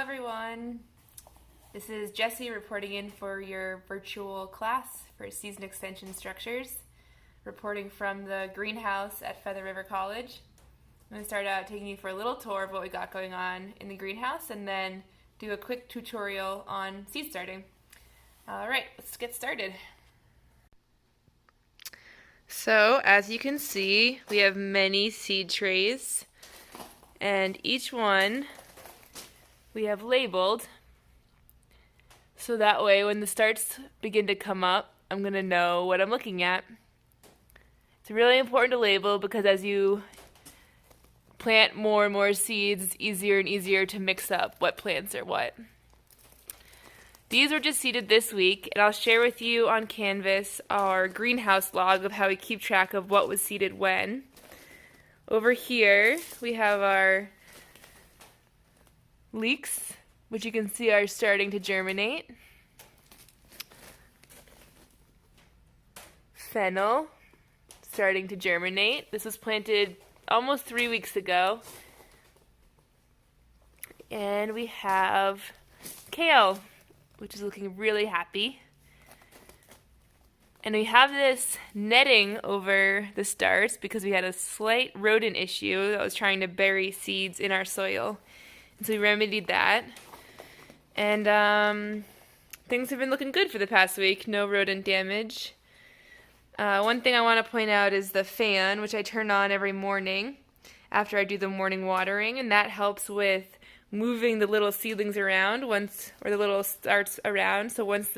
everyone. This is Jessie reporting in for your virtual class for Season Extension Structures, reporting from the greenhouse at Feather River College. I'm going to start out taking you for a little tour of what we got going on in the greenhouse and then do a quick tutorial on seed starting. Alright, let's get started. So, as you can see, we have many seed trays, and each one we have labeled, so that way when the starts begin to come up, I'm going to know what I'm looking at. It's really important to label because as you plant more and more seeds, it's easier and easier to mix up what plants are what. These were just seeded this week, and I'll share with you on Canvas our greenhouse log of how we keep track of what was seeded when. Over here, we have our leeks, which you can see are starting to germinate. Fennel, starting to germinate. This was planted almost 3 weeks ago. And we have kale, which is looking really happy. And we have this netting over the starts because we had a slight rodent issue that was trying to bury seeds in our soil. And so we remedied that. And things have been looking good for the past week. No rodent damage. One thing I want to point out is the fan, which I turn on every morning after I do the morning watering, and that helps with moving the little seedlings around or the little starts around. So once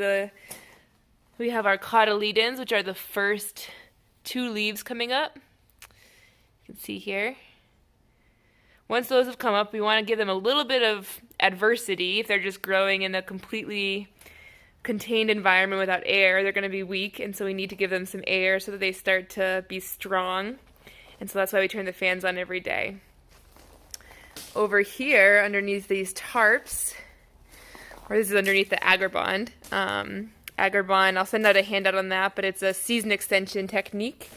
we have our cotyledons, which are the first 2 leaves coming up. You can see here. Once those have come up, we want to give them a little bit of adversity. If they're just growing in a completely contained environment without air, they're going to be weak, and so we need to give them some air so that they start to be strong. And so that's why we turn the fans on every day. Over here, underneath these tarps, or this is underneath the Agribond. Agribond, I'll send out a handout on that, but it's a season extension technique,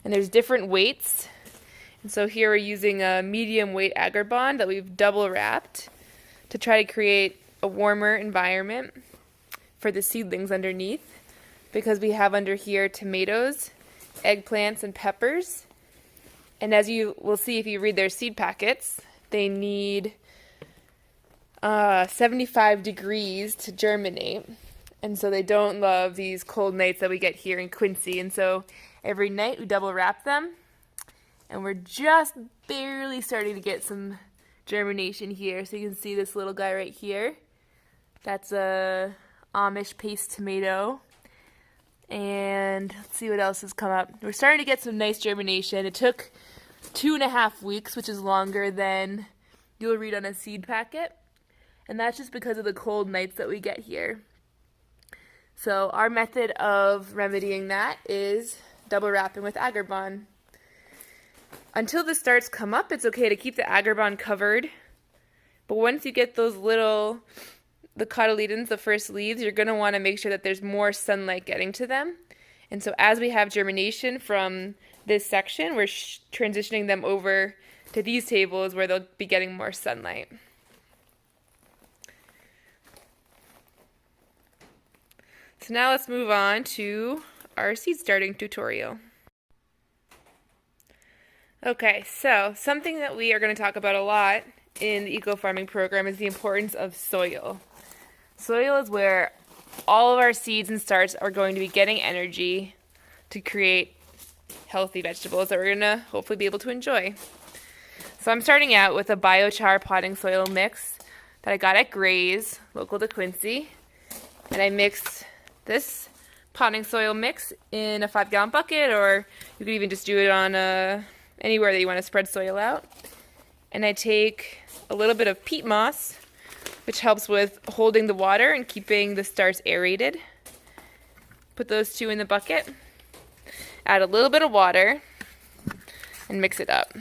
and there's different weights. And so here we're using a medium weight Agribond that we've double wrapped to try to create a warmer environment for the seedlings underneath, because we have under here tomatoes, eggplants, and peppers. And as you will see if you read their seed packets, they need 75 degrees to germinate. And so they don't love these cold nights that we get here in Quincy. And so every night we double wrap them. And we're just barely starting to get some germination here. So you can see this little guy right here. That's a Amish paste tomato. And let's see what else has come up. We're starting to get some nice germination. It took 2.5 weeks, which is longer than you'll read on a seed packet. And that's just because of the cold nights that we get here. So our method of remedying that is double wrapping with Agribond. Until the starts come up, it's okay to keep the Agribond covered. But once you get the cotyledons, the first leaves, you're going to want to make sure that there's more sunlight getting to them. And so as we have germination from this section, we're transitioning them over to these tables where they'll be getting more sunlight. So now let's move on to our seed starting tutorial. Okay, so something that we are going to talk about a lot in the eco-farming program is the importance of soil. Soil is where all of our seeds and starts are going to be getting energy to create healthy vegetables that we're going to hopefully be able to enjoy. So I'm starting out with a biochar potting soil mix that I got at Gray's, local to Quincy. And I mixed this potting soil mix in a 5-gallon bucket, or you could even just do it on anywhere that you want to spread soil out. And I take a little bit of peat moss, which helps with holding the water and keeping the starts aerated. Put those 2 in the bucket. Add a little bit of water and mix it up.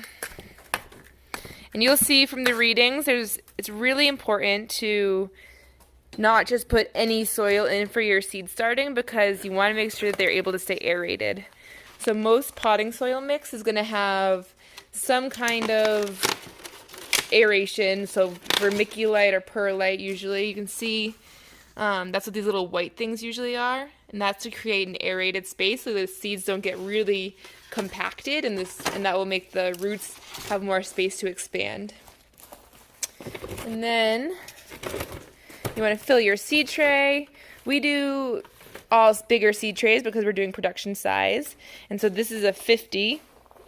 And you'll see from the readings, it's really important to not just put any soil in for your seed starting, because you want to make sure that they're able to stay aerated. So most potting soil mix is going to have some kind of aeration, so vermiculite or perlite usually. You can see that's what these little white things usually are, and that's to create an aerated space so the seeds don't get really compacted, and that will make the roots have more space to expand. And then you want to fill your seed tray. We do all bigger seed trays because we're doing production size, and so this is a 50,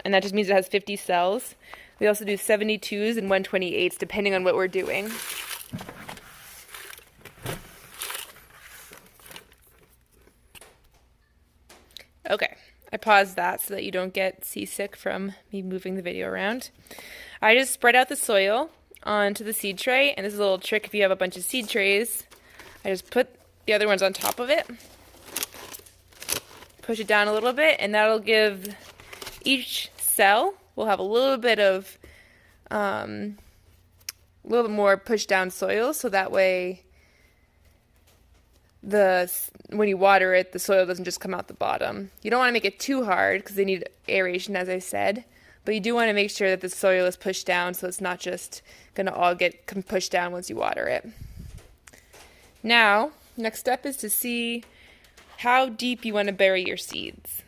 and that just means it has 50 cells. We also do 72s and 128s depending on what we're doing. Okay, I paused that so that you don't get seasick from me moving the video around. I just spread out the soil onto the seed tray, and this is a little trick if you have a bunch of seed trays. I just put the other ones on top of it, push it down a little bit, and that'll give each cell will have a little bit of more pushed down soil, so that way when you water it, the soil doesn't just come out the bottom. You don't want to make it too hard because they need aeration, as I said, but you do want to make sure that the soil is pushed down so it's not just going to all get pushed down once you water it. Now, next step is to see how deep you want to bury your seeds.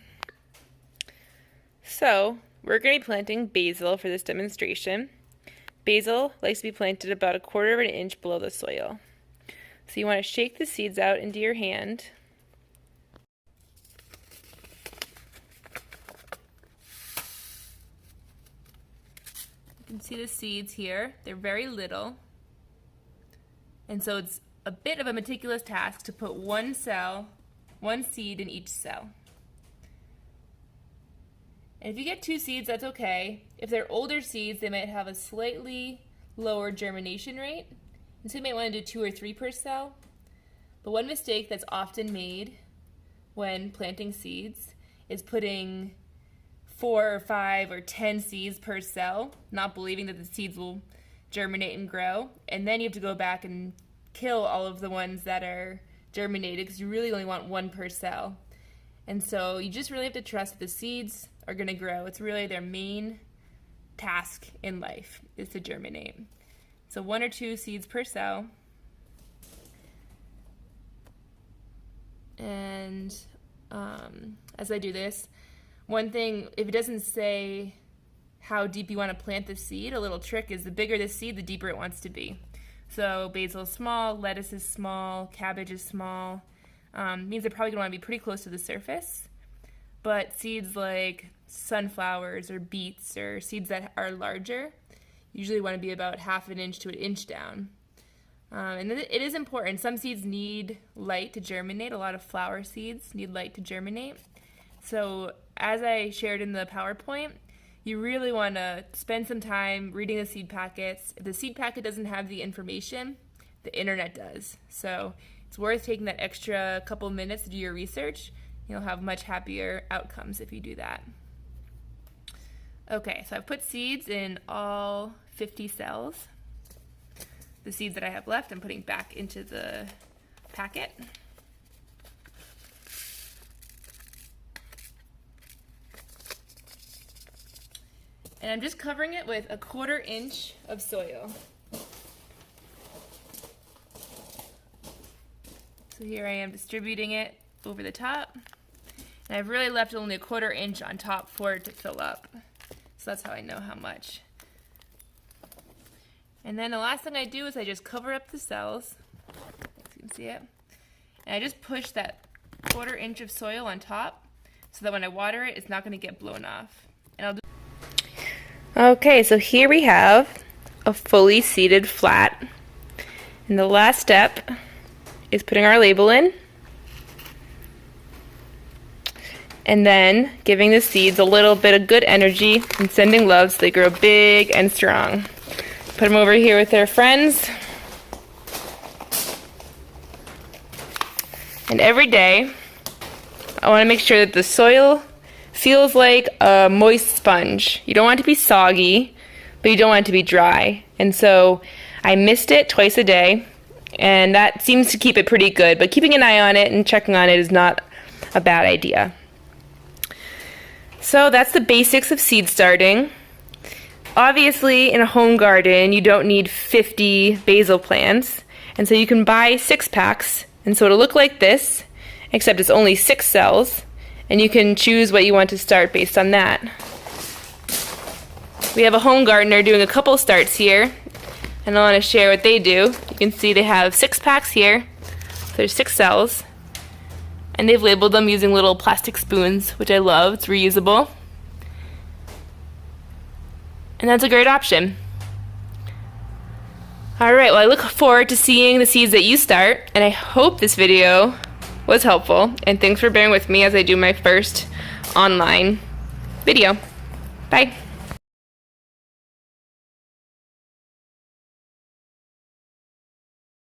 So, we're going to be planting basil for this demonstration. Basil likes to be planted about 1/4 of an inch below the soil. So you want to shake the seeds out into your hand. You can see the seeds here. They're very little. And so it's a bit of a meticulous task to put one seed in each cell. And if you get 2 seeds, that's okay. If they're older seeds, they might have a slightly lower germination rate. And so you might want to do 2 or 3 per cell. But one mistake that's often made when planting seeds is putting 4 or 5 or 10 seeds per cell, not believing that the seeds will germinate and grow. And then you have to go back and kill all of the ones that are germinated because you really only want 1 per cell. And so you just really have to trust that the seeds are going to grow. It's really their main task in life is to germinate. So 1 or 2 seeds per cell. And as I do this, one thing, if it doesn't say how deep you want to plant the seed, a little trick is the bigger the seed, the deeper it wants to be. So basil is small, lettuce is small, cabbage is small. Means they're probably going to want to be pretty close to the surface. But seeds like sunflowers or beets or seeds that are larger usually want to be about 1/2 inch to 1 inch down. And it is important. Some seeds need light to germinate. A lot of flower seeds need light to germinate. So as I shared in the PowerPoint, you really want to spend some time reading the seed packets. If the seed packet doesn't have the information, the internet does. So it's worth taking that extra couple minutes to do your research. You'll have much happier outcomes if you do that. Okay, so I've put seeds in all 50 cells. The seeds that I have left, I'm putting back into the packet. And I'm just covering it with 1/4 inch of soil. So here I am distributing it over the top. And I've really left only 1/4 inch on top for it to fill up. So that's how I know how much. And then the last thing I do is I just cover up the cells. You can see it. And I just push that 1/4 inch of soil on top so that when I water it, it's not going to get blown off. And I'll do. Okay, so here we have a fully seeded flat. And the last step is putting our label in. And then giving the seeds a little bit of good energy and sending love so they grow big and strong. Put them over here with their friends. And every day, I want to make sure that the soil feels like a moist sponge. You don't want it to be soggy, but you don't want it to be dry. And so I mist it twice a day, and that seems to keep it pretty good. But keeping an eye on it and checking on it is not a bad idea. So that's the basics of seed starting. Obviously, in a home garden, you don't need 50 basil plants, and so you can buy 6-packs, and so it'll look like this, except it's only 6 cells, and you can choose what you want to start based on that. We have a home gardener doing a couple starts here, and I want to share what they do. You can see they have 6 packs here, so there's 6 cells, and they've labeled them using little plastic spoons, which I love. It's reusable. And that's a great option. Alright, well I look forward to seeing the seeds that you start, and I hope this video was helpful, and thanks for bearing with me as I do my first online video. Bye!